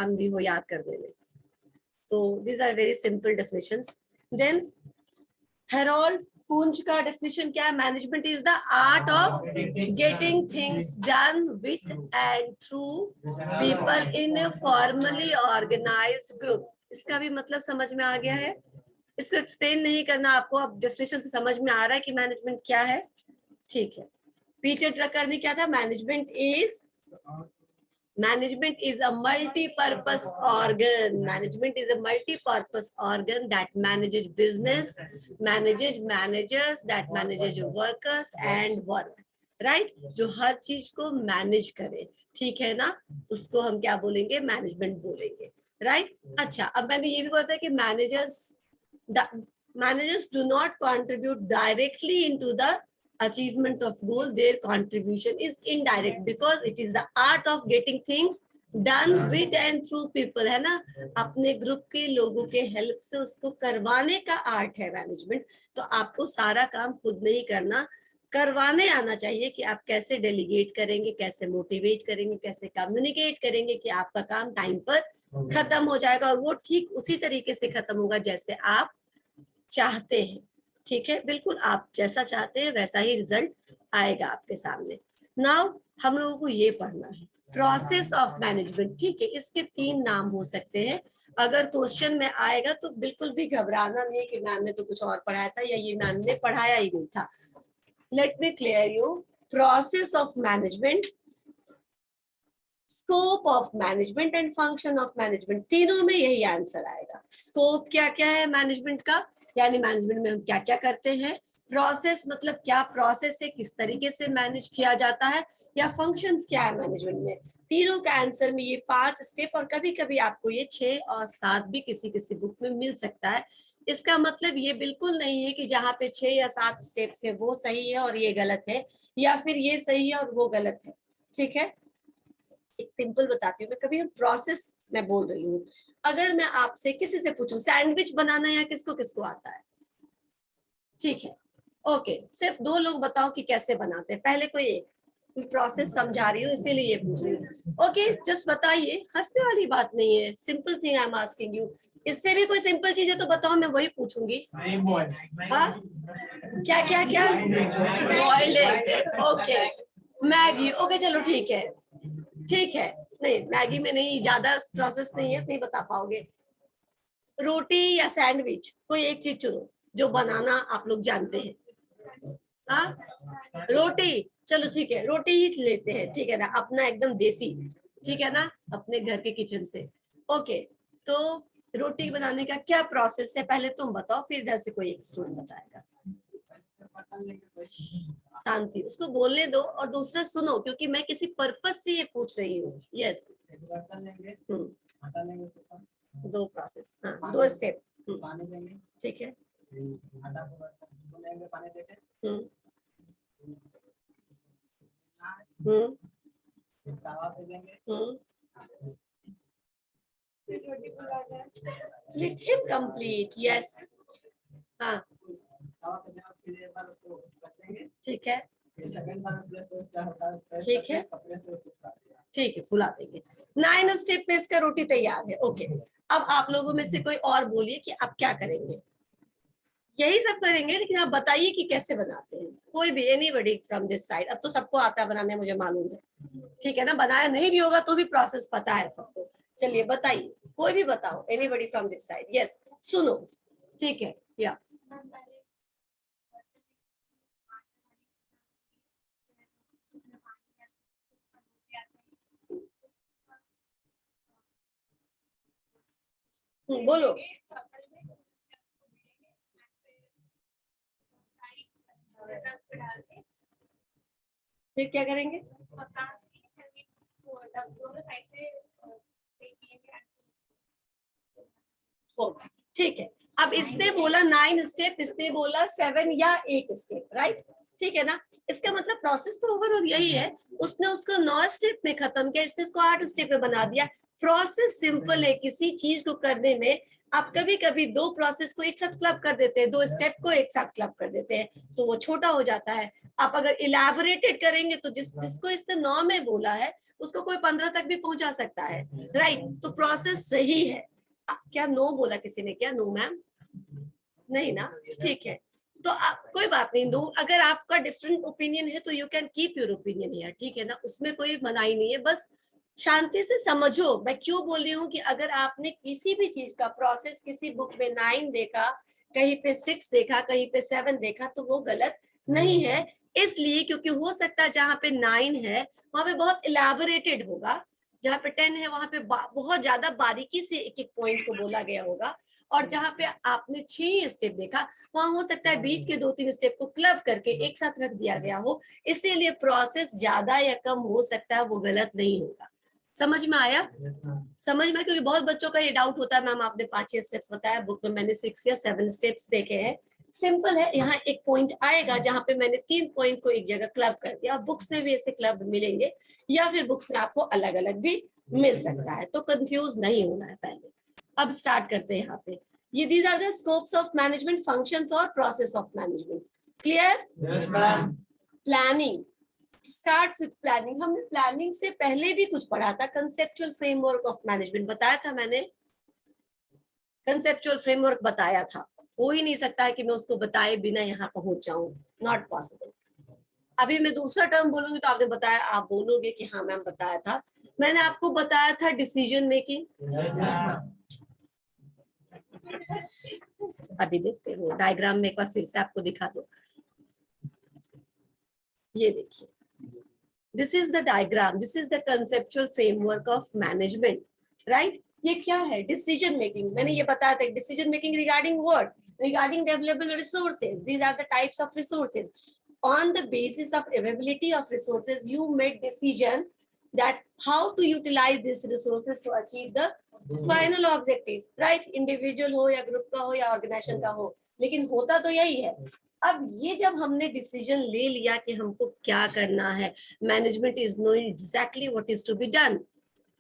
आसान भी हो याद करने में। तो these are very simple definitions. Then Harold Koontz का डेफिनेशन क्या है? Management is the art of getting things done with and through people in a formally organised group. इसका भी मतलब समझ में आ गया है, इसको एक्सप्लेन नहीं करना आपको, अब डेफिनेशन से समझ में आ रहा है कि मैनेजमेंट क्या है। ठीक है, पीटर ड्रकर ने क्या था? Management is a multi-purpose organ. Management is a multi-purpose organ that manages business, manages managers, that manages workers and work. Right? जो हर चीज को मैनेज करे, ठीक है ना, उसको हम क्या बोलेंगे? मैनेजमेंट बोलेंगे। राइट? अच्छा, अब मैंने ये भी बोला कि managers do not contribute directly into the achievement of goal. Their contribution is indirect because it is the art of getting things done with and through people, है ना, अपने ग्रुप के लोगों के हेल्प से उसको करवाने का आर्ट है मैनेजमेंट। तो आपको सारा काम खुद नहीं करना, करवाने आना चाहिए कि आप कैसे डेलीगेट करेंगे, कैसे मोटिवेट करेंगे, कैसे कम्युनिकेट करेंगे कि आपका काम टाइम पर खत्म हो जाएगा, और वो ठीक उसी तरीके से खत्म होगा जैसे आप चाहते हैं। ठीक है, बिल्कुल आप जैसा चाहते हैं वैसा ही रिजल्ट आएगा आपके सामने। नाउ हम लोगों को ये पढ़ना है प्रोसेस ऑफ मैनेजमेंट। ठीक है, इसके 3 नाम हो सकते हैं। अगर क्वेश्चन में आएगा तो बिल्कुल भी घबराना नहीं कि मैम ने तो कुछ और पढ़ाया था या ये मैम ने पढ़ाया ही नहीं था। Let me clear you, process of management, scope of management and function of management, तीनों में यही आंसर आएगा। स्कोप क्या क्या है मैनेजमेंट का, यानी मैनेजमेंट में हम क्या क्या करते हैं। प्रोसेस मतलब क्या प्रोसेस है, किस तरीके से मैनेज किया जाता है, या फंक्शंस क्या है मैनेजमेंट में। तीनों का आंसर में ये 5 स्टेप, और कभी कभी आपको ये 6 और 7 भी किसी किसी बुक में मिल सकता है। इसका मतलब ये बिल्कुल नहीं है कि जहाँ पे 6 या 7 स्टेप्स है वो सही है और ये गलत है, या फिर ये सही है और वो गलत है। ठीक है, एक सिंपल बताती हूँ मैं, कभी हम प्रोसेस मैं बोल रही हूँ, अगर मैं आपसे किसी से पूछूं सैंडविच बनाना या किसको किसको आता है? ठीक है, ओके, सिर्फ 2 लोग बताओ कि कैसे बनाते हैं, पहले कोई एक, प्रोसेस समझा रही हूँ इसीलिए ये पूछ रही हूँ। ओके, जस्ट बताइए, हंसने वाली बात नहीं है, simple thing I am asking you. इससे भी कोई सिंपल चीज है तो बताओ, मैं वही पूछूंगी। हाँ, क्या क्या क्या? Boiled egg, okay, Maggi, okay चलो ठीक है, ठीक है, नहीं मैगी में नहीं, ज्यादा प्रोसेस नहीं है, नहीं बता पाओगे। रोटी या सैंडविच, कोई एक चीज चुनो जो बनाना आप लोग जानते हैं। हाँ, रोटी, चलो ठीक है, रोटी ही लेते हैं, ठीक है ना, अपना एकदम देसी, ठीक है ना, अपने घर के किचन से। ओके, तो रोटी बनाने का क्या प्रोसेस है, पहले तुम बताओ, फिर इधर से कोई एक स्टूडेंट बताएगा। शांति, उसको बोलने दो और दूसरा सुनो, क्योंकि मैं किसी पर्पस से ये पूछ रही हूँ। यस, 2 प्रोसेस, हाँ 2 स्टेप, ठीक है। Let him complete. Yes. हाँ, ठीक है, ठीक है, ठीक है, फुला देंगे। 9 स्टेप पे इसका रोटी तैयार है। ओके, अब आप लोगों में से कोई और बोलिए कि आप क्या करेंगे। यही सब करेंगे, लेकिन आप बताइए कि कैसे बनाते हैं। कोई भी, एनीबॉडी फ्रॉम दिस साइड। अब तो सबको आता है बनाने, मुझे मालूम है, ठीक है ना, बनाया नहीं भी होगा तो भी प्रोसेस पता है सबको। चलिए बताइए, कोई भी बताओ, anybody from this side. Yes, सुनो, ठीक है, या बोलो। फिर क्या करेंगे? ठीक है, अब इसने बोला 9 स्टेप, इसने बोला 7 या 8 स्टेप, राइट? ठीक है ना, इसका मतलब प्रोसेस तो ओवरऑल यही है, उसने उसको 9 स्टेप में खत्म किया, इसने इसको 8 स्टेप में बना दिया। प्रोसेस सिंपल है, किसी चीज को करने में आप कभी कभी 2 प्रोसेस को एक साथ क्लब कर देते हैं, 2 स्टेप को एक साथ क्लब कर देते हैं, तो वो छोटा हो जाता है। आप अगर इलैबोरेटेड करेंगे तो जिसको इसने 9 में बोला है उसको कोई 15 तक भी पहुंचा सकता है, राइट। तो प्रोसेस सही है। क्या नो बोला किसी ने? क्या नो मैम? नहीं ना, ठीक है। तो कोई बात नहीं, दो अगर आपका डिफरेंट ओपिनियन है तो you can keep your opinion here, ठीक है ना, उसमें कोई मनाही नहीं है। बस शांति से समझो मैं क्यों बोल रही हूँ कि अगर आपने किसी भी चीज का प्रोसेस किसी बुक में 9 देखा, कहीं पे 6 देखा, कहीं पे 7 देखा, तो वो गलत नहीं है। इसलिए क्योंकि हो सकता है जहां पे 9 है वहां पे बहुत इलैबोरेटेड होगा, जहाँ पे 10 है वहां पे बहुत ज्यादा बारीकी से एक एक पॉइंट को बोला गया होगा, और जहाँ पे आपने 6 स्टेप देखा वहां हो सकता है बीच के 2-3 स्टेप को क्लब करके एक साथ रख दिया गया हो, इसीलिए प्रोसेस ज्यादा या कम हो सकता है, वो गलत नहीं होगा। समझ में आया? समझ में, क्योंकि बहुत बच्चों का ये डाउट होता है मैम आपने 5-6 स्टेप्स बताया, बुक में मैंने 6 या 7 स्टेप्स देखे हैं। सिंपल है, यहाँ एक पॉइंट आएगा जहां पे मैंने 3 पॉइंट को एक जगह क्लब कर दिया, बुक्स में भी ऐसे क्लब मिलेंगे या फिर बुक्स में आपको अलग अलग भी मिल सकता है, तो कंफ्यूज नहीं होना है पहले। अब स्टार्ट करते हैं यहाँ पे। ये these are the scopes of management, functions और process of management. Clear? Yes ma'am. Planning starts with planning. हमने प्लानिंग से पहले भी कुछ पढ़ा था, कंसेप्चुअल फ्रेमवर्क ऑफ मैनेजमेंट बताया था मैंने, कंसेप्चुअल फ्रेमवर्क बताया था। हो ही नहीं सकता है कि मैं उसको बताए बिना यहाँ पहुंच जाऊं, नॉट पॉसिबल। अभी मैं दूसरा टर्म बोलूंगी तो आपने बताया, आप बोलोगे कि हाँ मैम बताया था। मैंने आपको बताया था डिसीजन मेकिंग। अभी देखते हो डायग्राम में एक बार फिर से आपको दिखा दो, ये देखिए, this is the diagram, this is the conceptual framework of management, right. ये क्या है? Decision making. मैंने ये बताया था, decision making regarding what? Regarding available resources. These are the types of resources. On the basis of availability of resources, you made decision that how to utilize these resources to achieve the final objective, right? Individual हो या group का हो या organisation का हो, लेकिन होता तो यही है। अब ये जब हमने डिसीजन ले लिया कि हमको क्या करना है, management is knowing exactly what is to be done,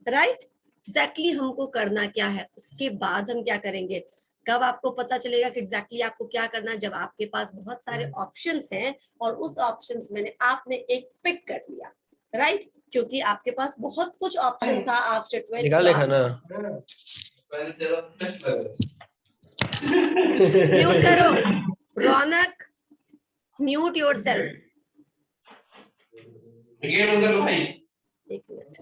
right. Exactly हमको करना क्या है, उसके बाद हम क्या करेंगे। कब आपको पता चलेगा कि एग्जैक्टली आपको क्या करना है? जब आपके पास बहुत सारे ऑप्शंस हैं और उस ऑप्शंस में आपने एक पिक कर लिया, राइट, क्योंकि आपके पास बहुत कुछ ऑप्शन था आफ्टर 12th। निकाल देखा ना, म्यूट करो रौनक, म्यूट योरसेल्फ। एक मिनट,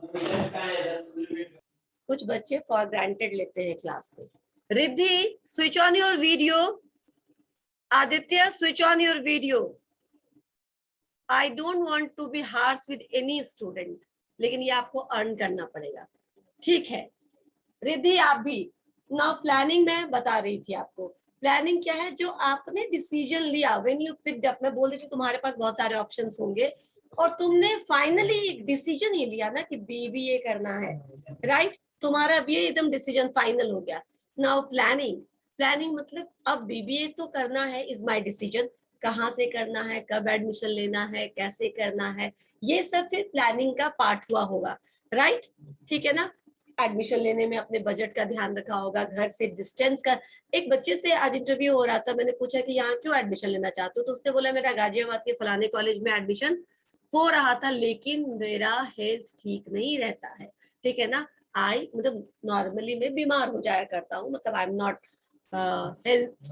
कुछ बच्चे फॉर ग्रांटेड लेते हैं क्लास को। Riddhi, switch on your video. Aditya, switch on your video. I don't want to be harsh with any student, लेकिन ये आपको अर्न करना पड़ेगा, ठीक है। रिद्धि आप भी। नाउ प्लानिंग मैं बता रही थी आपको। प्लानिंग क्या है? जो आपने डिसीजन लिया, व्हेन यू पिक्ड अप, मैं बोल रही थी तुम्हारे पास बहुत सारे ऑप्शंस होंगे और तुमने फाइनली एक डिसीजन ये लिया ना कि बीबीए करना है, राइट। तुम्हारा अब ये एकदम डिसीजन फाइनल हो गया। नाउ प्लानिंग, प्लानिंग मतलब अब बीबीए तो करना है, इज माय डिसीजन। कहाँ से करना है, कब एडमिशन लेना है, कैसे करना है, ये सब फिर प्लानिंग का पार्ट हुआ होगा, राइट, ठीक है ना। एडमिशन लेने में अपने बजट का ध्यान रखा होगा, घर से डिस्टेंस का। एक बच्चे से आज इंटरव्यू हो रहा था, मैंने पूछा कि यहाँ क्यों एडमिशन लेना चाहते हो, तो उसने बोला मेरा गाजियाबाद के फलाने कॉलेज में एडमिशन हो रहा था, लेकिन मेरा हेल्थ ठीक नहीं रहता है, ठीक है ना। मतलब नॉर्मली मैं बीमार हो जाया करता हूँ, मतलब I am not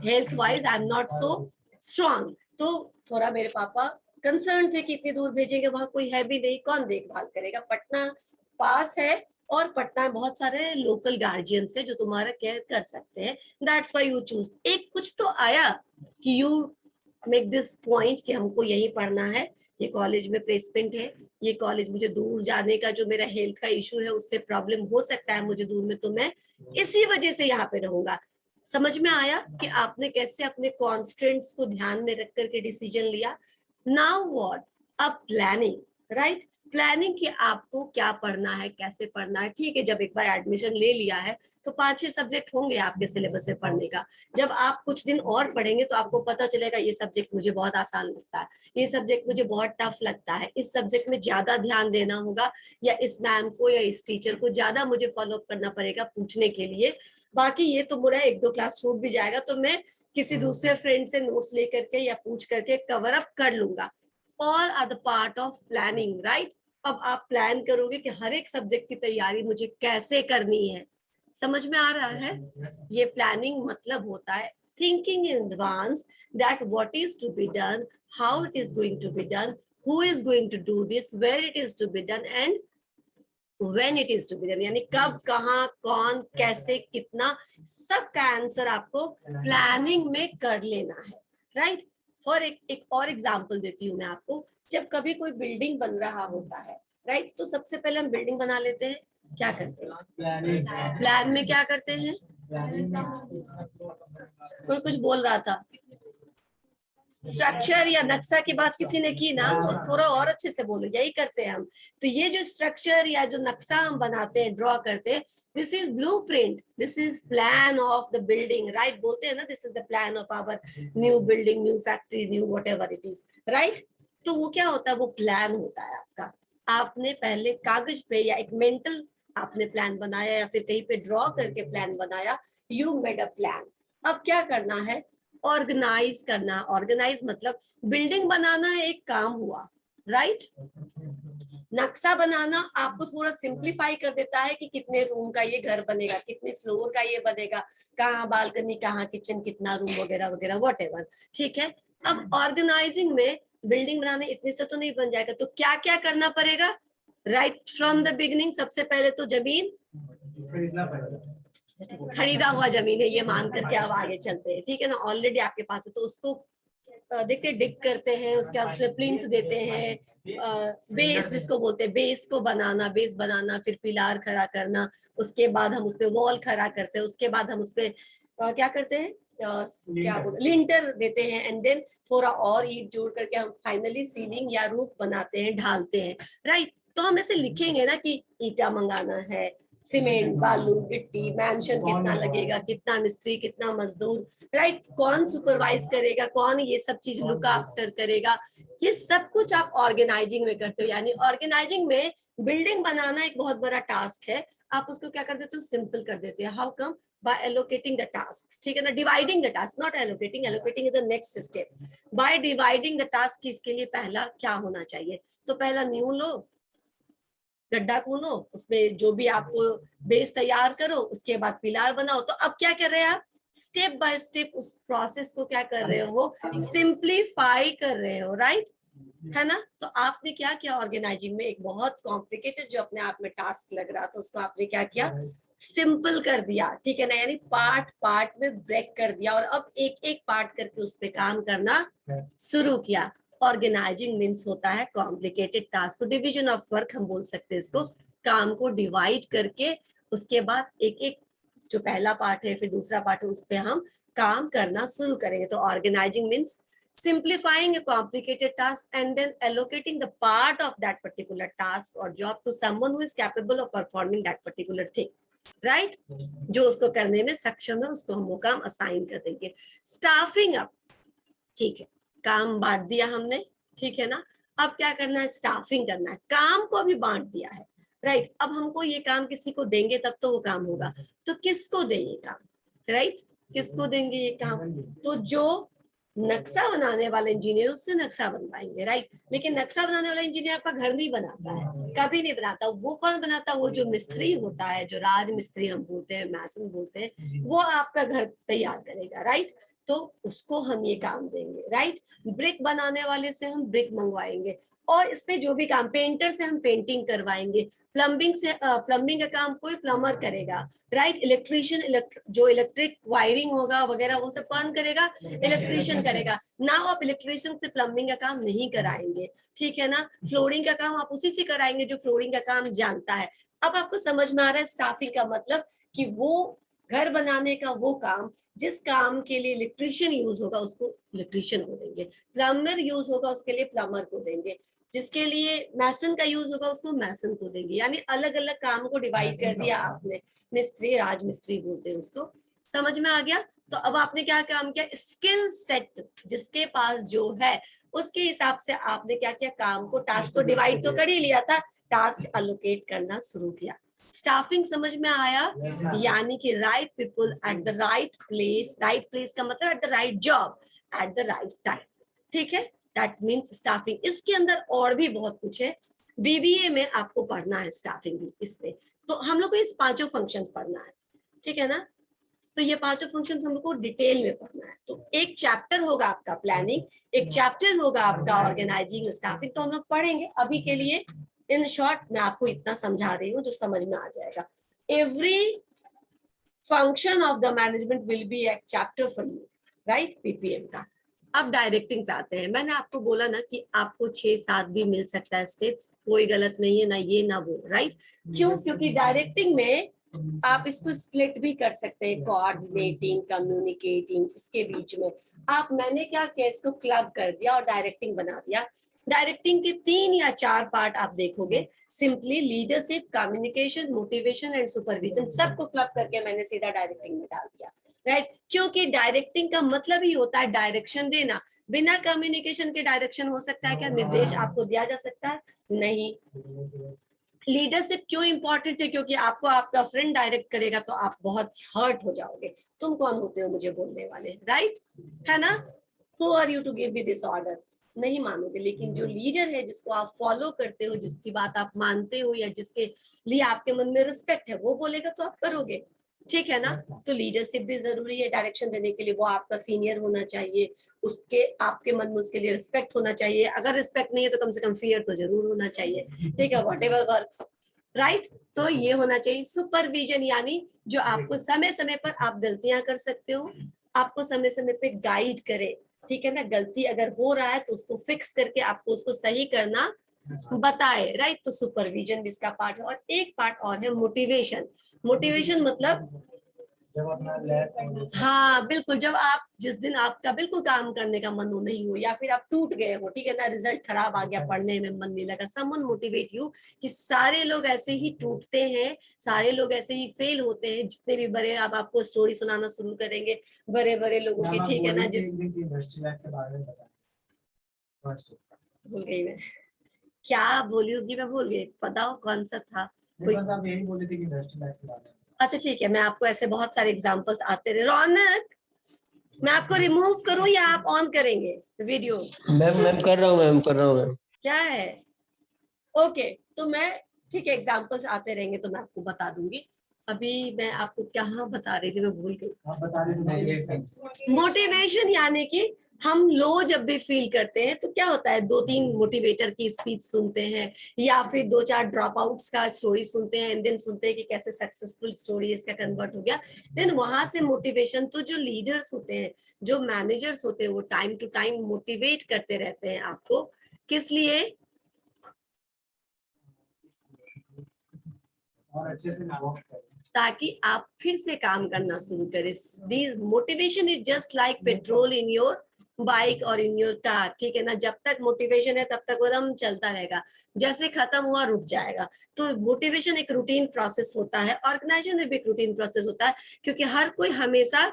health wise I am not so strong. तो थोड़ा मेरे पापा कंसर्न थे कि इतनी दूर भेजेंगे, वहां कोई है भी नहीं, कौन देखभाल करेगा। पटना पास है और पटना में बहुत सारे लोकल गार्जियन है जो तुम्हारा केयर कर सकते हैं, दैट्स व्हाई यू चूज। एक कुछ तो आया कि यू मेक दिस पॉइंट कि हमको यही पढ़ना है, ये कॉलेज में प्लेसमेंट है, ये कॉलेज मुझे दूर जाने का जो मेरा हेल्थ का इशू है उससे प्रॉब्लम हो सकता है मुझे दूर में, तो मैं इसी वजह से यहाँ पे रहूंगा। समझ में आया कि आपने कैसे अपने कॉन्स्टेंट्स को ध्यान में रख करके डिसीजन लिया। Now what? अब प्लानिंग, राइट। प्लानिंग कि आपको क्या पढ़ना है, कैसे पढ़ना है। ठीक है, जब एक बार एडमिशन ले लिया है तो 5-6 सब्जेक्ट होंगे आपके सिलेबस में पढ़ने का। जब आप कुछ दिन और पढ़ेंगे तो आपको पता चलेगा ये सब्जेक्ट मुझे बहुत आसान लगता है, ये सब्जेक्ट मुझे बहुत टफ लगता है, इस सब्जेक्ट में ज्यादा ध्यान देना होगा, या इस मैम को या इस टीचर को ज्यादा मुझे फॉलो करना पड़ेगा पूछने के लिए। बाकी ये तो बुरा है, 1-2 क्लास छूट भी जाएगा तो मैं किसी दूसरे फ्रेंड से नोट्स लेकर के या पूछ करके कवर अप कर लूंगा। All are the part of planning, right. अब आप प्लान करोगे कि हर एक सब्जेक्ट की तैयारी मुझे कैसे करनी है। समझ में आ रहा है? ये प्लानिंग मतलब होता है thinking in advance that what is to be done, how it is going to be done, who is going to do this, where it is to be done and when it is to be done। यानी कब, कहाँ, कौन, कैसे, कितना, सब का answer आपको planning में कर लेना है, राइट। फॉर एक और एग्जांपल देती हूँ मैं आपको। जब कभी कोई बिल्डिंग बन रहा होता है, राइट, तो सबसे पहले हम बिल्डिंग बना लेते हैं। क्या करते हैं प्लान में? क्या करते हैं? कोई कुछ बोल रहा था, स्ट्रक्चर या नक्शा की बात किसी ने की ना, तो थोड़ा और अच्छे से बोलो। यही करते हैं हम। तो ये जो स्ट्रक्चर या जो नक्शा हम बनाते हैं, ड्रॉ करते हैं, this is blueprint, this is plan of the building, right. बोलते हैं ना, this is the plan of our new building, new factory, new whatever it is, right. तो वो क्या होता है? वो प्लान होता है आपका। आपने पहले कागज पे या एक मेंटल आपने प्लान बनाया या फिर कहीं पे ड्रॉ करके प्लान बनाया, यू मेड अ प्लान। अब क्या करना है? ऑर्गेनाइज करना। ऑर्गेनाइज मतलब बिल्डिंग बनाना एक काम हुआ, राइट। नक्शा बनाना आपको थोड़ा सिंप्लीफाई कर देता है कि कितने रूम का ये घर बनेगा, कितने फ्लोर का ये बनेगा, कहाँ बालकनी, कहाँ किचन, कितना रूम वगैरह वगैरह व्हाटएवर, ठीक है। अब ऑर्गेनाइजिंग में बिल्डिंग बनाने इतने से तो नहीं बन जाएगा, तो क्या क्या करना पड़ेगा? राइट फ्रॉम द बिगिनिंग सबसे पहले तो जमीन खरीदना पड़ेगा। खरीदा हुआ जमीन है ये मान करके अब आगे चलते हैं, ठीक है ना। ऑलरेडी आपके पास है तो उसको देखते डिग करते हैं, उसके बाद उसमें प्लिंथ देते हैं, बेस जिसको बोलते हैं, बेस को बनाना, बेस बनाना, फिर पिलार खड़ा करना, उसके बाद हम उसपे वॉल खड़ा करते हैं, उसके बाद हम उसपे क्या करते हैं, क्या बोलते, लिंटर देते हैं, एंड देन थोड़ा और ईंट जोड़ करके हम फाइनली सीलिंग या रूफ बनाते हैं, ढालते हैं, राइट। तो हम ऐसे लिखेंगे ना कि ईटा मंगाना है, सीमेंट, बालू, गिट्टी, मैंशन कितना लगेगा, कितना मिस्त्री, कितना मजदूर, राइट, कौन सुपरवाइज करेगा, कौन ये सब चीज लुक आफ्टर करेगा, ये सब कुछ आप ऑर्गेनाइजिंग में करते हो। यानी ऑर्गेनाइजिंग में बिल्डिंग बनाना एक बहुत बड़ा टास्क है, आप उसको क्या कर देते हो? सिंपल कर देते हैं। How come? by allocating the tasks, ठीक है ना, dividing the task, not allocating, allocating is the next step, by dividing the task। इसके लिए पहला क्या होना चाहिए? तो पहला न्यू लो, गड्ढा खोलो, उसमें जो भी आपको बेस तैयार करो, उसके बाद पिलार बनाओ। तो अब क्या कर रहे हैं आप? स्टेप बाय स्टेप उस प्रोसेस को क्या कर रहे हो? सिंप्लीफाई कर रहे हो, राइट, है ना। तो आपने क्या किया? ऑर्गेनाइजिंग में एक बहुत कॉम्प्लिकेटेड जो अपने आप में टास्क लग रहा था, उसको आपने क्या किया? सिंपल कर दिया, ठीक है ना। यानी पार्ट पार्ट में ब्रेक कर दिया और अब एक एक पार्ट करके उस पर काम करना शुरू किया। ऑर्गेनाइजिंग मीन्स होता है complicated task, division of work हम बोल सकते हैं इसको। काम को डिवाइड करके उसके बाद एक एक जो पहला पार्ट है फिर दूसरा पार्ट है, उस पर हम काम करना शुरू करेंगे। तो organising means simplifying a complicated task and then allocating the part of that particular task or job to someone who is capable of performing that particular thing, right। जो उसको करने में सक्षम है उसको हम वो काम असाइन कर देंगे। स्टाफिंग अप, ठीक है, काम बांट दिया हमने, ठीक है ना। अब क्या करना है? स्टाफिंग करना है। काम को भी बांट दिया है, राइट। अब हमको ये काम किसी को देंगे तब तो वो काम होगा, तो किसको देंगे काम, राइट, किसको देंगे ये काम? तो जो नक्शा बनाने वाला इंजीनियर, उससे नक्शा बनवाएंगे, राइट। लेकिन नक्शा बनाने वाला इंजीनियर आपका घर नहीं बनाता है, कभी नहीं बनाता। वो कौन बनाता है? वो जो मिस्त्री होता है, जो राज मिस्त्री हम बोलते हैं, मैसन बोलते हैं, वो आपका घर तैयार करेगा, राइट। तो उसको हम ये काम देंगे, राइट। ब्रिक बनाने वाले से हम ब्रिक मंगवाएंगे, और इसमें जो भी काम, पेंटर से हम पेंटिंग करवाएंगे, प्लम्बिंग से प्लम्बिंग का काम कोई प्लम्बर करेगा, राइट। इलेक्ट्रीशियन, जो इलेक्ट्रिक वायरिंग होगा वगैरह वो सब कौन करेगा? इलेक्ट्रीशियन करेगा ना। आप इलेक्ट्रीशियन से प्लम्बिंग का काम नहीं कराएंगे, ठीक है ना। फ्लोरिंग का काम आप उसी से कराएंगे जो फ्लोरिंग का काम जानता है। अब आपको समझ में आ रहा है स्टाफिंग का मतलब कि वो घर बनाने का वो काम, जिस काम के लिए इलेक्ट्रिशियन यूज होगा उसको इलेक्ट्रिशियन को देंगे, प्लम्बर यूज होगा उसके लिए प्लम्बर को देंगे, जिसके लिए मैसन का यूज होगा उसको मैसन को देंगे। यानी अलग अलग काम को डिवाइड कर दिया आपने। मिस्त्री, राजमिस्त्री बोलते हैं उसको। समझ में आ गया? तो अब आपने क्या काम किया, स्किल सेट जिसके पास जो है उसके हिसाब से आपने क्या किया, काम को, टास्क को डिवाइड तो कर ही लिया था, टास्क अलोकेट करना शुरू किया। स्टाफिंग समझ में आया? यानी कि right people at the right place. Right place का मतलब at the right job at the right time. ठीक है, दैट मीन्स स्टाफिंग। इसके अंदर और भी बहुत कुछ है, बीबीए में आपको पढ़ना है स्टाफिंग भी इसमें। तो हम लोग को इस पांचों फंक्शंस पढ़ना है, ठीक है ना? तो ये पांचों फंक्शन हम लोग को डिटेल में पढ़ना है। तो एक चैप्टर होगा आपका प्लानिंग, एक चैप्टर होगा आपका ऑर्गेनाइजिंग स्टाफिंग। तो हम लोग पढ़ेंगे। अभी के लिए इन शॉर्ट मैं आपको इतना समझा रही हूँ जो समझ में आ जाएगा। Every function of the management will be एक chapter for you, right, PPM का। अब डायरेक्टिंग पे आते हैं। मैंने आपको बोला ना कि आपको 6-7 भी मिल सकता है स्टेप्स, कोई गलत नहीं है, ना ये ना वो, राइट। क्यों? क्योंकि डायरेक्टिंग में आप इसको स्प्लिट भी कर सकते हैं, कोऑर्डिनेटिंग, कम्युनिकेटिंग, इसके बीच में आप, मैंने क्या किया, इसको क्लब कर दिया और डायरेक्टिंग बना दिया। डायरेक्टिंग के 3 या 4 पार्ट आप देखोगे, simply leadership, communication, motivation and supervision, सबको क्लब करके मैंने सीधा डायरेक्टिंग में डाल दिया, राइट। क्योंकि डायरेक्टिंग का मतलब ही होता है डायरेक्शन देना। बिना कम्युनिकेशन के डायरेक्शन हो सकता है क्या? निर्देश आपको दिया जा सकता है? नहीं। लीडरशिप क्यों इंपॉर्टेंट है? क्योंकि आपको आपका फ्रेंड डायरेक्ट करेगा तो आप बहुत हर्ट हो जाओगे। तुम कौन होते हो मुझे बोलने वाले, राइट, है ना? Who are you to give me this order? नहीं मानोगे। लेकिन जो लीडर है, जिसको आप फॉलो करते हो, जिसकी बात आप मानते हो, या जिसके लिए आपके मन में रिस्पेक्ट है, वो बोलेगा तो आप करोगे, ठीक है ना? तो लीडरशिप भी जरूरी है डायरेक्शन देने के लिए। वो आपका सीनियर होना चाहिए, उसके आपके मन में उसके लिए रिस्पेक्ट होना चाहिए। अगर रिस्पेक्ट नहीं है तो कम से कम फियर तो जरूर होना चाहिए, ठीक है, वॉट एवर वर्क्स, राइट। तो ये होना चाहिए। सुपरविजन यानी जो आपको समय समय पर, आप गलतियां कर सकते हो, आपको समय समय पे गाइड करे, ठीक है ना? गलती अगर हो रहा है तो उसको फिक्स करके आपको उसको सही करना बताए, राइट। तो सुपरविजन भी इसका पार्ट है। और एक पार्ट और है मोटिवेशन। मोटिवेशन मतलब, जब अपना लैब, हाँ बिल्कुल, जब आप, जिस दिन आपका बिल्कुल काम करने का मन हो नहीं हो, या फिर आप टूट गए हो, ठीक है ना, रिजल्ट खराब आ गया, पढ़ने में मन नहीं लगा, समवन मोटिवेट यू। कि सारे लोग ऐसे ही टूटते हैं, सारे लोग ऐसे ही फेल होते हैं, जितने भी बड़े, अब आपको स्टोरी सुनाना शुरू करेंगे बड़े बड़े लोगों की, ठीक है ना, जिस, भूल गई मैं क्या बोली होगी, मैं भूल गई, बताओ कौन सा था? कोई, बस आप यही बोले थे कि इंडस्ट्रियल लाइफ के बारे में। अच्छा ठीक है, मैं आपको ऐसे बहुत सारे एग्जांपल्स आते रहे। रौनक, मैं आपको रिमूव करूं या आप ऑन करेंगे वीडियो? मैम कर रहा हूँ, मैम कर रहा हूँ मैम। क्या है? ओके, तो मैं, ठीक है, एग्जांपल्स आते रहेंगे तो मैं आपको बता दूंगी। अभी मैं आपको क्या बता रही थी, मैं भूल गई। आप बता रहे थे मोटिवेशन यानी कि हम लो जब भी फील करते हैं तो क्या होता है, 2-3 मोटिवेटर की स्पीच सुनते हैं, या फिर 2-4 ड्रॉप आउट्स का स्टोरी सुनते हैं, एंड देन सुनते हैं कि कैसे सक्सेसफुल स्टोरी इसका कन्वर्ट हो गया। देन वहां से मोटिवेशन, तो जो लीडर्स होते हैं, जो मैनेजर्स होते हैं, वो टाइम टू टाइम मोटिवेट करते रहते हैं आपको। किस लिए? और अच्छे से ताकि आप फिर से काम करना शुरू करें। This motivation is just like petrol in your bike और इन योर कार, ठीक है ना? जब तक मोटिवेशन है तब तक एकदम चलता रहेगा, जैसे खत्म हुआ रुक जाएगा। तो मोटिवेशन एक रूटीन प्रोसेस होता है, ऑर्गेनाइजेशन में भी एक रूटीन प्रोसेस होता है, क्योंकि हर कोई हमेशा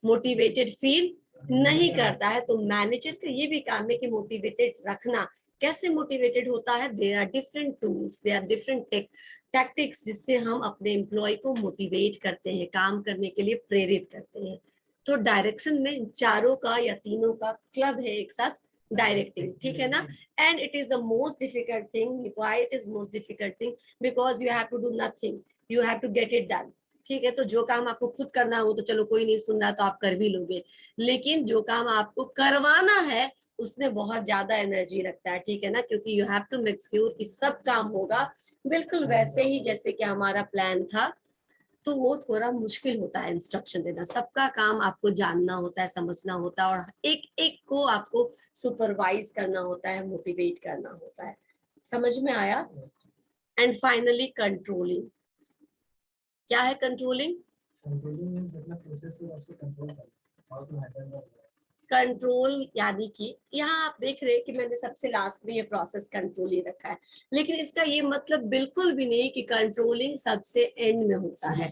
मोटिवेटेड फील नहीं करता है। तो मैनेजर का ये भी काम है कि मोटिवेटेड रखना। कैसे मोटिवेटेड होता है? There are different tools, there are different tactics, जिससे हम अपने एम्प्लॉय को मोटिवेट करते हैं, काम करने के लिए प्रेरित करते हैं। तो डायरेक्शन में चारों का या तीनों का क्लब है एक साथ, डायरेक्टिंग, ठीक है ना? And it is the most difficult thing. Why it is most difficult thing? Because you have to do nothing, you have to get it done, ठीक है? तो जो काम आपको खुद करना है वो तो चलो कोई नहीं सुन रहा तो आप कर भी लोगे, लेकिन जो काम आपको करवाना है उसमें बहुत ज्यादा एनर्जी लगता है, ठीक है ना? क्योंकि you have to make sure कि सब काम होगा बिल्कुल वैसे ही जैसे कि हमारा प्लान था। तो वो थोड़ा मुश्किल होता है इंस्ट्रक्शन देना, सबका काम आपको जानना होता है, समझना होता है, और एक एक को आपको सुपरवाइज करना होता है, मोटिवेट करना होता है। समझ में आया? And finally controlling. क्या है कंट्रोलिंग? कंट्रोलिंग मींस मतलब प्रोसेस को उसको कंट्रोल करना और टू हैंडल कंट्रोल यानी कि यहाँ आप देख रहे हैं कि मैंने सबसे लास्ट में ये प्रोसेस कंट्रोल ही रखा है, लेकिन इसका ये मतलब बिल्कुल भी नहीं कि कंट्रोलिंग सबसे एंड में होता है।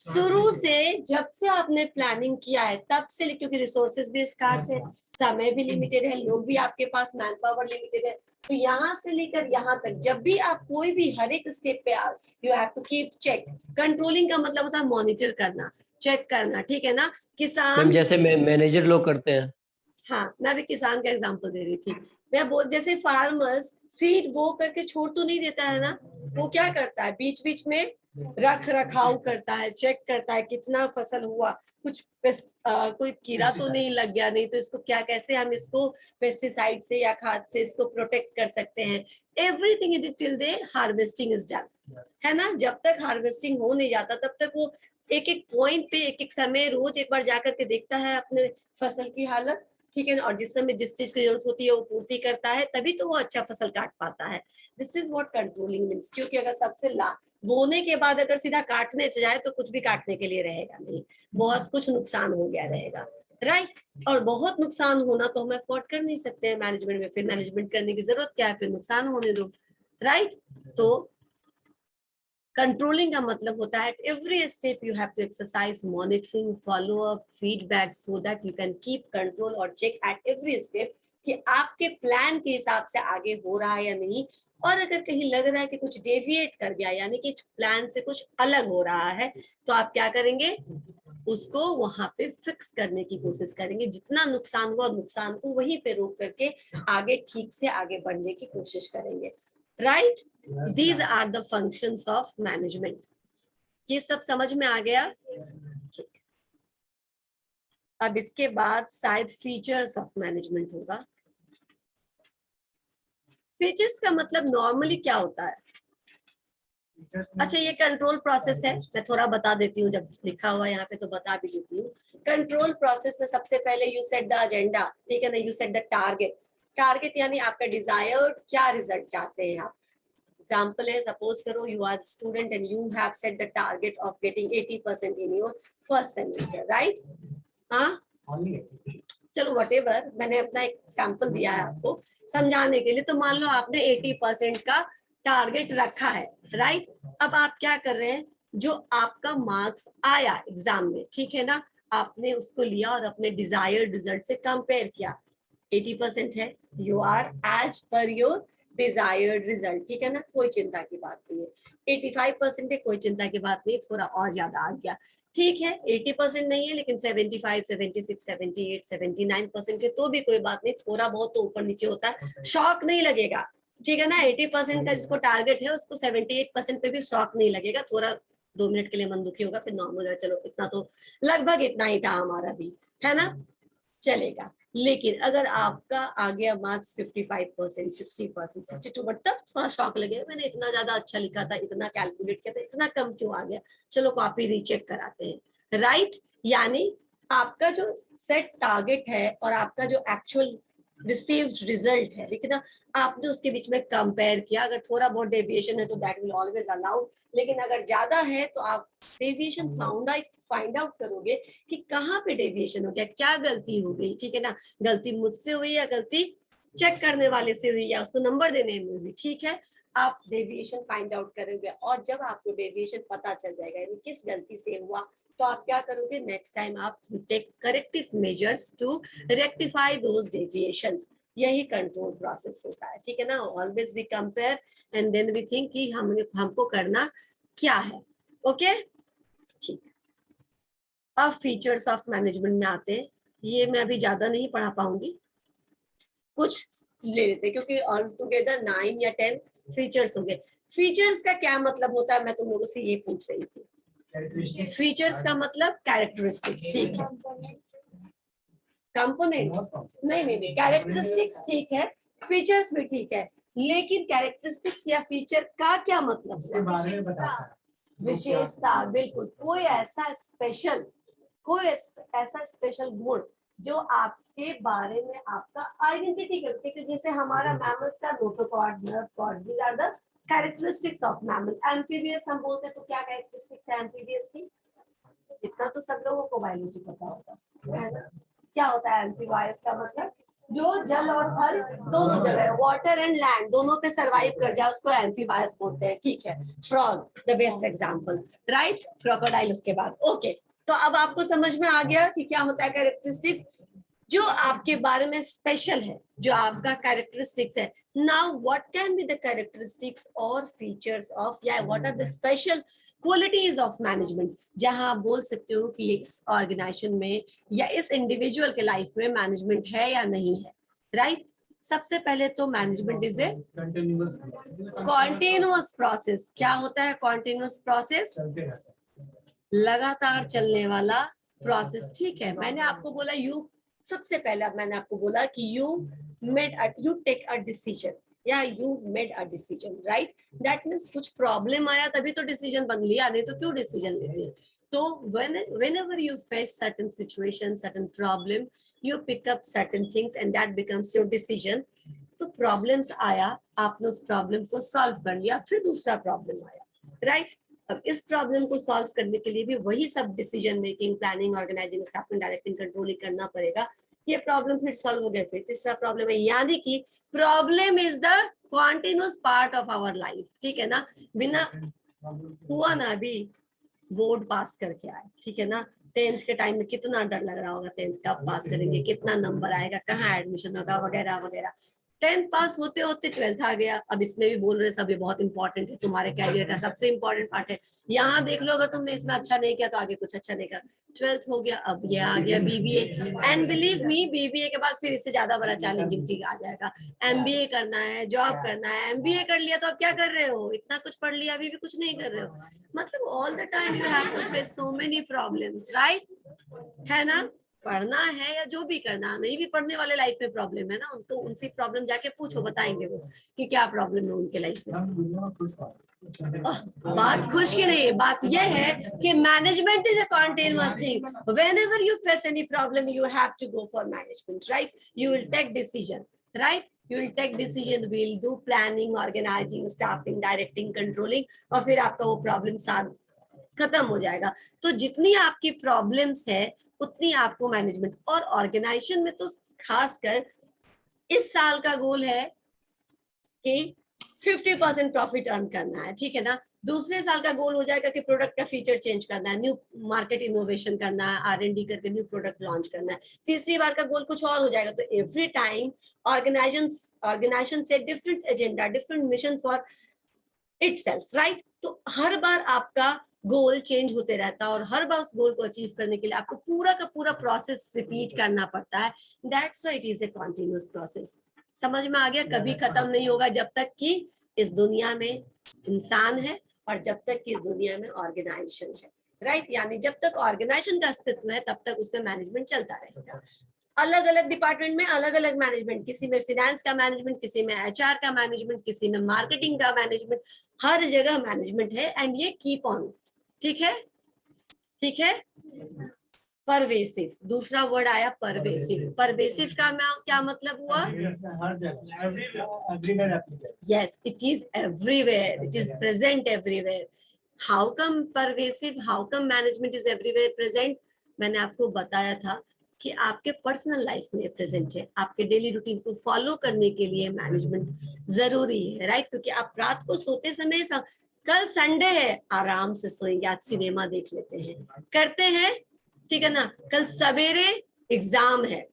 शुरू से जब से आपने प्लानिंग किया है तब से, क्योंकि रिसोर्सेज भी स्कार्स है, समय भी लिमिटेड है, लोग भी आपके पास, मैन पावर लिमिटेड है, तो यहाँ से लेकर यहाँ तक जब भी आप कोई भी हर एक स्टेप पे आप you have to keep check. Controlling का मतलब होता है मॉनिटर करना, चेक करना, ठीक है ना। मैम किसान, जैसे मैनेजर लोग करते हैं। हाँ मैं भी किसान का एग्जांपल दे रही थी। मैं जैसे फार्मर्स सीड बो करके छोड़ तो नहीं देता है ना, वो क्या करता है बीच बीच में रख रखाव करता है, चेक करता है कितना फसल हुआ, कुछ कोई कीड़ा तो नहीं लग गया, नहीं तो इसको क्या, कैसे हम इसको पेस्टिसाइड से या खाद से इसको प्रोटेक्ट कर सकते हैं। Everything is till they harvesting is done, है ना। जब तक हार्वेस्टिंग हो नहीं जाता तब तक वो एक एक पॉइंट पे एक एक समय रोज एक बार जाकर के देखता है अपने फसल की हालत, ठीक है ना, और जिस समय जिस चीज की जरूरत होती है वो पूर्ति करता है, तभी तो वो अच्छा फसल काट पाता है। This is what controlling means. क्योंकि अगर सबसे बोने के बाद अगर सीधा काटने जाए तो कुछ भी काटने के लिए रहेगा नहीं, बहुत कुछ नुकसान हो गया रहेगा, राइट। और बहुत नुकसान होना तो हम अफोर्ड कर नहीं सकते हैं मैनेजमेंट में, फिर मैनेजमेंट करने की जरूरत क्या है, फिर नुकसान होने दो, राइट। तो कंट्रोलिंग का मतलब होता है every step you have to exercise monitoring, follow up, feedback, so that you can keep control और चेक एट एवरी स्टेप कि आपके प्लान के हिसाब से आगे हो रहा है या नहीं। और अगर कहीं लग रहा है कि कुछ डेविएट कर गया, यानी कि प्लान से कुछ अलग हो रहा है, तो आप क्या करेंगे, उसको वहां पे फिक्स करने की कोशिश करेंगे। जितना नुकसान हुआ नुकसान को वहीं पे रोक करके आगे ठीक से आगे बढ़ने की कोशिश करेंगे, right. These are the functions of management. ये सब समझ में आ गया, ठीक। अब इसके बाद शायद फीचर्स ऑफ मैनेजमेंट होगा। फीचर्स का मतलब नॉर्मली क्या होता है। अच्छा, ये कंट्रोल प्रोसेस है, मैं थोड़ा बता देती हूँ, जब लिखा हुआ है यहाँ पे तो बता भी देती हूँ। कंट्रोल प्रोसेस में सबसे पहले यू सेट द एजेंडा, ठीक है ना, you set the target. Target यानी आपका डिजायर्ड क्या रिजल्ट चाहते हैं आप। एग्जाम्पल है, सपोज करो you are student and you have set the target of getting 80% in your first semester, right. हाँ चलो व्हाटएवर, मैंने अपना एक सैंपल दिया है आपको समझाने के लिए। तो मान लो आपने 80% का टारगेट रखा है, राइट। अब आप क्या कर रहे हैं, जो आपका मार्क्स आया एग्जाम में, ठीक है ना, आपने उसको लिया और अपने डिजायर्ड रिजल्ट से कंपेयर किया। 80% है, you are as per your desired result, ठीक है ना, कोई चिंता की बात नहीं है। 85% है, कोई चिंता की बात नहीं, थोड़ा और ज्यादा आ गया, ठीक है। 80% नहीं है लेकिन 75, 76, 78, 79% है तो भी कोई बात नहीं, थोड़ा बहुत तो ऊपर नीचे होता है, शॉक नहीं लगेगा, ठीक है ना। 80% का जिसको टारगेट है उसको 78% पे भी शॉक नहीं लगेगा, थोड़ा 2 मिनट के लिए मन दुखी होगा, फिर नॉर्मल है, चलो इतना तो लगभग इतना ही था हमारा भी, है ना, चलेगा। लेकिन अगर आपका आ गया मार्क्स 55%, 60%, 62, बट तब थोड़ा शॉक लगेगा, मैंने इतना ज्यादा अच्छा लिखा था, इतना कैलकुलेट किया था, इतना कम क्यों आ गया, चलो कॉपी रीचेक कराते हैं, राइट। यानी आपका जो सेट टारगेट है और आपका जो एक्चुअल रिसीव्ड रिजल्ट है, लेकिन आपने उसके बीच में कंपेयर किया, अगर थोड़ा बहुत डेविएशन है तो दैट विल ऑलवेज अलाउड, लेकिन अगर ज्यादा है तो आप डेविएशन फाइंड आउट करोगे कि कहाँ पे डेविएशन हो गया, क्या गलती हो गई, ठीक है ना। गलती मुझसे हुई या गलती चेक करने वाले से हुई या उसको नंबर देने में हुई, ठीक है। आप डेविएशन फाइंड आउट करोगे और जब आपको डेविएशन पता चल जाएगा यानी किस गलती से हुआ, तो आप क्या करोगे, नेक्स्ट टाइम आप take corrective measures to rectify those deviations. यही कंट्रोल प्रोसेस होता है, ठीक है ना। Always we compare and then we think कि हमको करना क्या है, ओके, ठीक। अब फीचर्स ऑफ मैनेजमेंट में आते हैं, ये मैं अभी ज्यादा नहीं पढ़ा पाऊंगी, कुछ ले लेते हैं क्योंकि ऑल टुगेदर 9 या 10 फीचर्स हो गए। फीचर्स का क्या मतलब होता है, मैं तुम लोगों से ये पूछ रही थी। फीचर्स का मतलब कैरेक्टरिस्टिक्स, ठीक है। कंपोनेंट्स नहीं नहीं नहीं, कैरेक्टरिस्टिक्स ठीक है, फीचर्स भी ठीक है, लेकिन कैरेक्टरिस्टिक्स या फीचर का क्या मतलब, विशेषता, बिल्कुल। कोई ऐसा स्पेशल गुण जो आपके बारे में आपका आइडेंटिटी करते हैं, जैसे हमारा मैमल्स का notochord, nerve cord, these are the characteristics of mammal. Amphibious हम बोलते हैं तो क्या कैरेक्टरिस्टिक्स है एम्फीबियस की, इतना तो सब लोगों को बायोलॉजी पता होगा, है ना? क्या होता है एम्फीबायस का मतलब? जो जल और थल दोनों जगह, वाटर एंड लैंड दोनों पे सरवाइव कर जाए उसको एम्फीबायस बोलते हैं, ठीक है? Frog the best example, right? Crocodile उसके बाद, ओके। तो अब आपको समझ में आ गया कि क्या होता है कैरेक्टरिस्टिक्स जो आपके बारे में स्पेशल है, जो आपका कैरेक्टरिस्टिक्स है। Now what can be the characteristics और फीचर्स ऑफ, या what are the special qualities of management, जहां आप बोल सकते हो कि इस ऑर्गेनाइजेशन में या इस इंडिविजुअल के लाइफ में मैनेजमेंट है या नहीं है, राइट? सबसे पहले तो management is a continuous process. क्या होता है कॉन्टिन्यूअस प्रोसेस? लगातार चलने वाला प्रोसेस, ठीक है? मैंने आपको बोला सबसे पहले मैंने आपको बोला कि you take a decision या you made a decision, right? That means कुछ प्रॉब्लम आया तभी तो डिसीजन बन लिया, नहीं तो क्यों डिसीजन लेते हैं? तो whenever you face certain situation, certain problem, you pick up certain things and that becomes your decision. तो प्रॉब्लम्स आया, आपने उस प्रॉब्लम को सॉल्व कर लिया, फिर दूसरा प्रॉब्लम आया, राइट? अब इस प्रॉब्लम को सॉल्व करने के लिए भी वही सब decision making, planning, organising, staffing, directing, controlling करना पड़ेगा। ये प्रॉब्लम फिर सॉल्व हो गया, फिर तीसरा प्रॉब्लम है, यानी कि problem is the continuous part of our life, ठीक है ना? बिना हुआ ना अभी बोर्ड पास करके आए, ठीक है ना? 10th के टाइम में कितना डर लग रहा होगा, 10th कब पास करेंगे, कितना नंबर आएगा, कहाँ एडमिशन होगा, वगैरह वगैरह। 10th पास होते होते 12th आ गया। अब इसमें भी बोल रहे सब ये बहुत इंपॉर्टेंट है, तुम्हारे कैरियर का सबसे इंपॉर्टेंट पार्ट है, यहाँ देख लो अगर तुमने इसमें अच्छा नहीं किया तो आगे कुछ अच्छा नहीं कर। 12th हो गया, अब ये आ गया BBA, and believe me BBA के बाद फिर इससे ज्यादा बड़ा चैलेंजिंग चीज आ जाएगा। एमबीए करना है, जॉब करना है। एमबीए कर लिया तो अब क्या कर रहे हो? इतना कुछ पढ़ लिया, अभी भी कुछ नहीं कर रहे हो। मतलब all the time you have to face so many problems, right? है ना? पढ़ना है या जो भी करना, नहीं भी पढ़ने वाले लाइफ में प्रॉब्लम है ना, उनको उनसे प्रॉब्लम जाके पूछो, बताएंगे वो कि क्या प्रॉब्लम है उनके लाइफ में। बात खुश की नहीं, बात यह है कि management is a continuous thing. Whenever you face any problem you have to go for management, right? You will take decision, right? You will take decision, we'll do planning, organizing, staffing, directing, controlling, और फिर आपका वो problem खत्म हो जाएगा। तो जितनी आपकी प्रॉब्लम्स है उतनी आपको मैनेजमेंट, और ऑर्गेनाइजेशन में तो खासकर इस साल का गोल है कि 50% प्रॉफिट अर्न करना है, ठीक है ना? दूसरे साल का गोल हो जाएगा कि प्रोडक्ट का फीचर चेंज करना है, न्यू मार्केट इनोवेशन करना है, R&D करके न्यू प्रोडक्ट लॉन्च करना है। तीसरी बार का गोल कुछ और हो जाएगा। तो एवरी टाइम ऑर्गेनाइजेशन से different agenda, different mission for itself, right? तो हर बार आपका गोल चेंज होते रहता है और हर बार उस गोल को अचीव करने के लिए आपको पूरा का पूरा प्रोसेस रिपीट करना पड़ता है। That's why it is a continuous process. समझ में आ गया? कभी खत्म नहीं होगा जब तक कि इस दुनिया में इंसान है और जब तक कि इस दुनिया में ऑर्गेनाइजेशन है, राइट? यानी जब तक ऑर्गेनाइजेशन का अस्तित्व है तब तक उसमें मैनेजमेंट चलता रहेगा। अलग अलग डिपार्टमेंट में अलग अलग मैनेजमेंट, किसी में फिनेंस का मैनेजमेंट, किसी में HR का मैनेजमेंट, किसी में मार्केटिंग का मैनेजमेंट, हर जगह मैनेजमेंट है। एंड ये कीप ऑन, ठीक है? ठीक है? परवेसिव, दूसरा वर्ड आया परवेसिव। परवेसिव का क्या मतलब हुआ? हर जगह, yes, it is everywhere, it is present everywhere. How come pervasive, how come management is everywhere present? मैंने आपको बताया था कि आपके पर्सनल लाइफ में प्रेजेंट है, आपके डेली रूटीन को फॉलो करने के लिए मैनेजमेंट जरूरी है, राइट? क्योंकि आप रात को सोते समय कल संडे है, आराम से सोएंगे, आज सिनेमा देख लेते हैं, करते हैं, ठीक है ना? कल सवेरे एग्जाम है,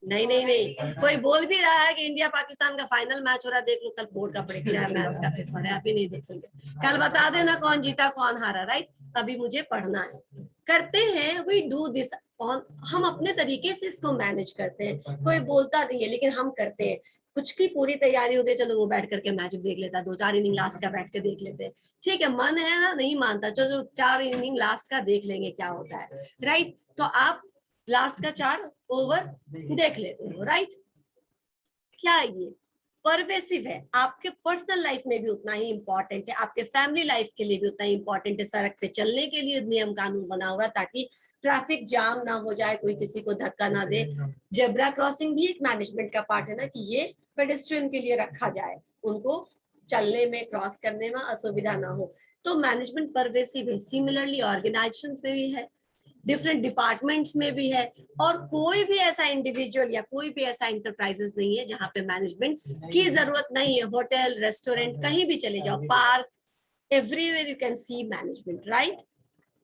नहीं नहीं नहीं, कोई बोल भी रहा है कि इंडिया पाकिस्तान का फाइनल मैच हो रहा है, देख लो कल बोर्ड का परीक्षा है, मैथ्स का पेपर है, अभी नहीं देखेंगे, कल बता देना कौन जीता कौन हारा, राइट? अभी मुझे पढ़ना है, करते हैं। वी डू दिस ऑन, हम अपने तरीके से इसको मैनेज करते हैं, कोई बोलता नहीं है लेकिन हम करते हैं। कुछ की पूरी तैयारी हो गई, चलो वो बैठ करके मैच देख लेता है, 2-4 इनिंग लास्ट का बैठ के देख लेते हैं, ठीक है? मन है ना, नहीं मानता, चलो 4 इनिंग लास्ट का देख लेंगे क्या होता है, राइट? तो आप लास्ट का 4 ओवर देख लेते हो, राइट? क्या ये परवेसिव है? आपके पर्सनल लाइफ में भी उतना ही इंपॉर्टेंट है, आपके फैमिली लाइफ के लिए भी उतना ही इंपॉर्टेंट है। सड़क पे चलने के लिए नियम कानून बना हुआ ताकि ट्रैफिक जाम ना हो जाए, कोई किसी को धक्का ना दे। जेब्रा क्रॉसिंग भी एक मैनेजमेंट का पार्ट है ना, कि ये पेडेस्ट्रियन के लिए रखा जाए, उनको चलने में, क्रॉस करने में असुविधा ना हो। तो मैनेजमेंट परवेसिव है। सिमिलरली ऑर्गेनाइजेशन में भी है, डिफरेंट डिपार्टमेंट्स में भी है, और कोई भी ऐसा इंडिविजुअल या कोई भी ऐसा इंटरप्राइजेस नहीं है जहाँ पे मैनेजमेंट की जरूरत नहीं है। होटल, रेस्टोरेंट, कहीं भी चले जाओ, park, everywhere you can see management, right?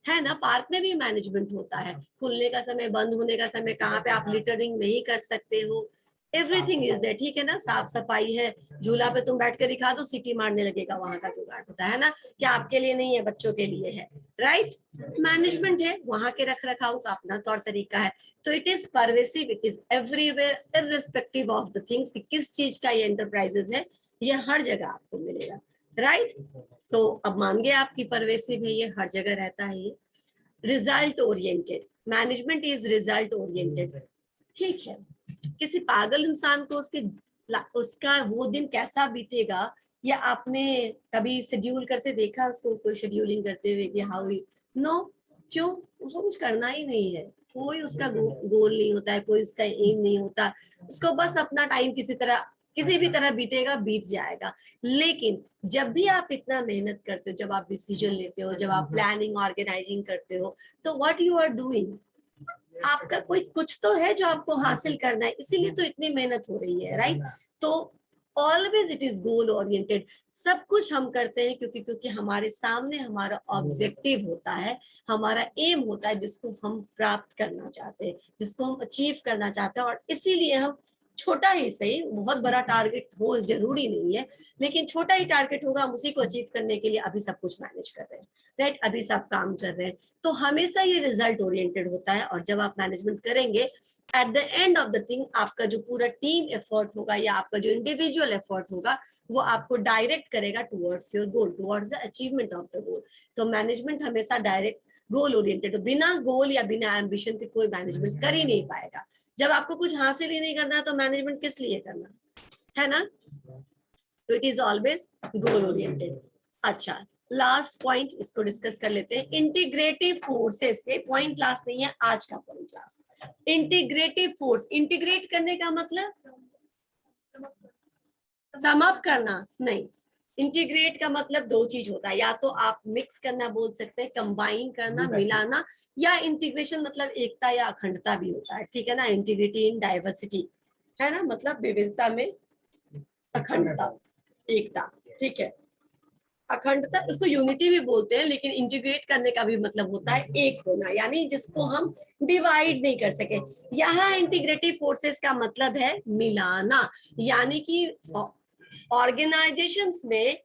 है ना? पार्क में भी मैनेजमेंट होता है, खुलने का समय, बंद होने का समय, कहाँ पे आप लिटरिंग नहीं कर सकते हो, एवरीथिंग इज देयर, ठीक है ना? साफ सफाई है, झूला पे तुम बैठ कर दिखा दो, सीटी मारने लगेगा वहां का जुगाड़ होता है ना, क्या आपके लिए नहीं है, बच्चों के लिए है, राइट? मैनेजमेंट है, वहां के रख रखाव का अपना तौर तरीका है। तो it is pervasive, it is everywhere, irrespective of the things कि किस चीज का ये एंटरप्राइजेस है, ये हर जगह आपको मिलेगा, राइट? तो अब मान गए आपकी परवेसिव है, ये हर जगह रहता है। ये result oriented, management is result oriented, ठीक है? किसी पागल इंसान को उसका वो दिन कैसा बीतेगा, या आपने कभी शेड्यूल करते देखा उसको, कोई शेड्यूलिंग करते हुए कि हाउ नो? क्यों? उसको कुछ करना ही नहीं है, कोई उसका गोल नहीं होता है, कोई उसका एम नहीं होता, उसको बस अपना टाइम किसी भी तरह बीतेगा, बीत जाएगा। लेकिन जब भी आप इतना मेहनत करते हो, जब आप डिसीजन लेते हो, जब आप प्लानिंग ऑर्गेनाइजिंग करते हो, तो व्हाट यू आर डूइंग, आपका कोई कुछ तो है जो आपको हासिल करना है, इसीलिए तो इतनी मेहनत हो रही है, राइट? तो always it is goal oriented. सब कुछ हम करते हैं क्योंकि हमारे सामने हमारा ऑब्जेक्टिव होता है, हमारा एम होता है, जिसको हम प्राप्त करना चाहते हैं, जिसको हम अचीव करना चाहते हैं, और इसीलिए हम छोटा ही सही, बहुत बड़ा टारगेट हो जरूरी नहीं है, लेकिन छोटा ही टारगेट होगा, हम उसी को अचीव करने के लिए अभी सब कुछ मैनेज कर रहे हैं, राइट? अभी सब काम कर रहे हैं। तो हमेशा ये रिजल्ट ओरिएंटेड होता है, और जब आप मैनेजमेंट करेंगे, at the end of the thing, आपका जो पूरा टीम एफर्ट होगा या आपका जो इंडिविजुअल एफर्ट होगा, वो आपको डायरेक्ट करेगा towards your goal, towards the achievement of the goal. तो मैनेजमेंट हमेशा डायरेक्ट गोल ओरिएंटेड, बिना गोल या बिना एम्बिशन के कोई मैनेजमेंट कर ही नहीं पाएगा। जब आपको कुछ हासिल ही नहीं करना तो मैनेजमेंट किस लिए करना, है ना? तो it is always goal oriented. अच्छा, लास्ट पॉइंट इसको डिस्कस कर लेते हैं, इंटीग्रेटिव फोर्सेस। ये पॉइंट क्लास नहीं है, आज का point class. Integrative force, integrate करने का मतलब सम अप करना नहीं, इंटीग्रेट का मतलब दो चीज होता है, या तो आप मिक्स करना बोल सकते हैं, कंबाइन करना, मिलाना, या इंटीग्रेशन मतलब एकता या अखंडता भी होता है, ठीक है ना? इंटीग्रिटी इन डाइवर्सिटी, है ना? मतलब विविधता में अखंडता, एकता, ठीक है? अखंडता, उसको यूनिटी भी बोलते हैं, लेकिन इंटीग्रेट करने का भी मतलब होता है एक होना, यानी जिसको हम डिवाइड नहीं कर सके। यहाँ इंटीग्रेटिव फोर्सेस का मतलब है मिलाना, यानी कि ऑर्गेनाइजेशंस में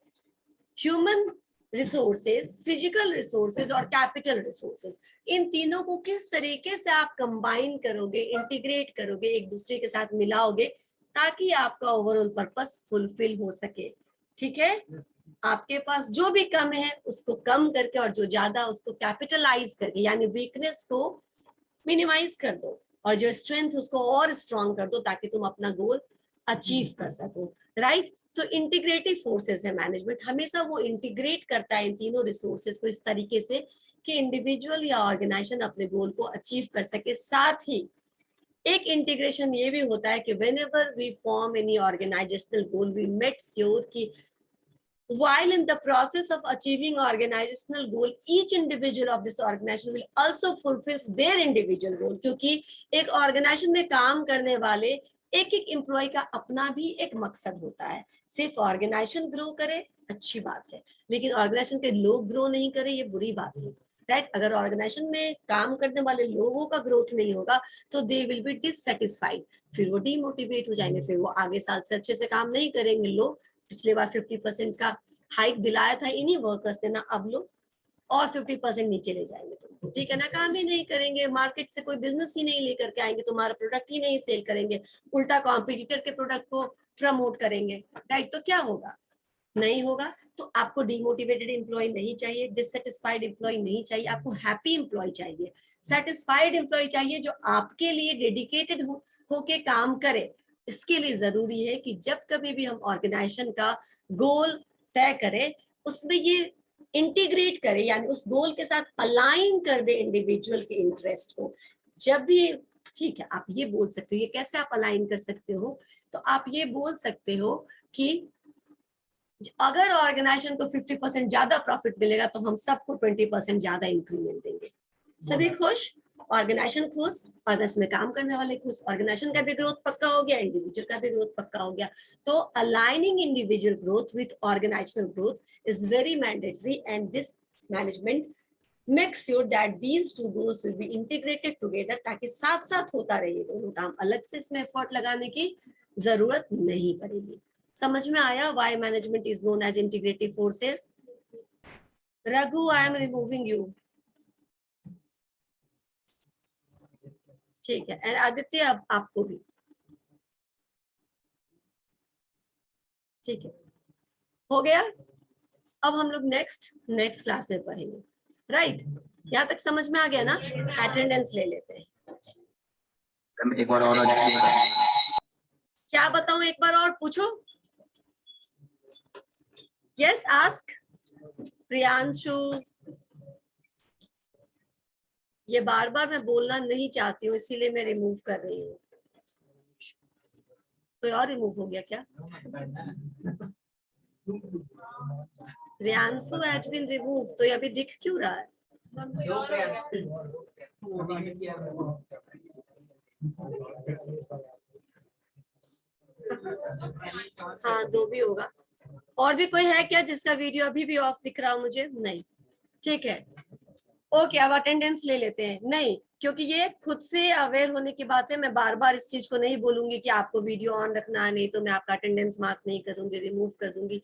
ह्यूमन रिसोर्सेज, फिजिकल रिसोर्सेज और कैपिटल रिसोर्सेज, इन तीनों को किस तरीके से आप कंबाइन करोगे, इंटीग्रेट करोगे, एक दूसरे के साथ मिलाओगे, ताकि आपका ओवरऑल पर्पस फुलफिल हो सके, ठीक है? आपके पास जो भी कम है उसको कम करके, और जो ज्यादा उसको कैपिटलाइज करके, यानी वीकनेस को मिनिमाइज कर दो, और जो स्ट्रेंथ उसको और स्ट्रॉन्ग कर दो, ताकि तुम अपना गोल अचीव कर सको, राइट? तो इंटीग्रेटिव फोर्सेस है मैनेजमेंट, हमेशा वो इंटीग्रेट करता है इन तीनों रिसोर्सेस को इस तरीके से कि इंडिविजुअल या ऑर्गेनाइजेशन अपने गोल को अचीव कर सके। साथ ही एक इंटीग्रेशन ये भी होता है कि whenever we form any organizational goal, we make sure कि while in the process of achieving organizational goal, each individual of this organization will also fulfills their individual goal, क्योंकि एक ऑर्गेनाइजेशन में काम करने वाले एक एक एम्प्लॉय का अपना भी एक मकसद होता है। सिर्फ ऑर्गेनाइजेशन ग्रो करे अच्छी बात है, लेकिन ऑर्गेनाइजेशन के लोग ग्रो नहीं करे ये बुरी बात है, राइट? अगर ऑर्गेनाइजेशन में काम करने वाले लोगों का ग्रोथ नहीं होगा तो दे विल बी डिससेटिस्फाइड, फिर वो डीमोटिवेट हो जाएंगे, फिर वो आगे साल से अच्छे से काम नहीं करेंगे। लोग पिछले बार 50% का हाइक दिलाया था इन्हीं वर्कर्स ने ना, अब लोग और 50% नीचे ले जाएंगे तुमको, ठीक है ना? काम ही नहीं करेंगे, मार्केट से कोई बिजनेस ही नहीं लेकर के आएंगे, तुम्हारा प्रोडक्ट ही नहीं सेल करेंगे, उल्टा कॉम्पिटिटर के प्रोडक्ट को प्रमोट करेंगे, राइट? तो क्या होगा? नहीं होगा। तो आपको डिमोटिवेटेड एम्प्लॉय नहीं चाहिए, डिससेटिस्फाइड एम्प्लॉय नहीं चाहिए, आपको हैप्पी एम्प्लॉय चाहिए, सेटिस्फाइड एम्प्लॉय चाहिए, जो आपके लिए डेडिकेटेड होके काम करे। इसके लिए जरूरी है कि जब कभी भी हम ऑर्गेनाइजेशन का गोल तय करें, उसमें ये इंटीग्रेट करे, यानी उस गोल के साथ अलाइन कर दे इंडिविजुअल के इंटरेस्ट को। जब भी, ठीक है, आप ये बोल सकते हो, ये कैसे आप अलाइन कर सकते हो? तो आप ये बोल सकते हो कि अगर ऑर्गेनाइजेशन को 50% ज्यादा प्रॉफिट मिलेगा तो हम सबको 20% ज्यादा इंक्रीमेंट देंगे। सभी खुश? ऑर्गेनाइजेशन खुश, ऑर्गेनाइजेशन में काम करने वाले खुश, ऑर्गेनाइजेशन का भी ग्रोथ पक्का हो गया, इंडिविजुअल का भी ग्रोथ पक्का हो गया। तो aligning individual growth with organisational growth is very mandatory and this management make sure that these two goals will be integrated together, ताकि साथ साथ होता रहे दोनों काम, अलग से इसमें एफर्ट लगाने की जरूरत नहीं पड़ेगी। समझ में आया why management is known as integrative forces? Raghu, I am removing you. ठीक है, एंड आदित्य अब आपको भी। ठीक है, हो गया। अब हम लोग नेक्स्ट क्लास में पढ़ेंगे, राइट? यहाँ तक समझ में आ गया ना? अटेंडेंस ले लेते हैं। एक बार और क्या बताऊं, एक बार और पूछो। Yes, ask Priyanshu. ये बार बार मैं बोलना नहीं चाहती हूँ, इसीलिए मैं रिमूव कर रही हूँ। कोई और रिमूव हो गया क्या? प्रियांशु हैज बीन रिमूव, तो ये अभी दिख क्यों रहा है? हाँ, 2 भी होगा। और भी कोई है क्या जिसका वीडियो अभी भी ऑफ दिख रहा मुझे? नहीं, ठीक है, ओके। अब अटेंडेंस ले लेते हैं। नहीं, क्योंकि ये खुद से अवेयर होने की बात है, मैं बार बार इस चीज को नहीं बोलूंगी कि आपको वीडियो ऑन रखना है, नहीं तो मैं आपका अटेंडेंस मार्क नहीं करूंगी, रिमूव कर दूंगी।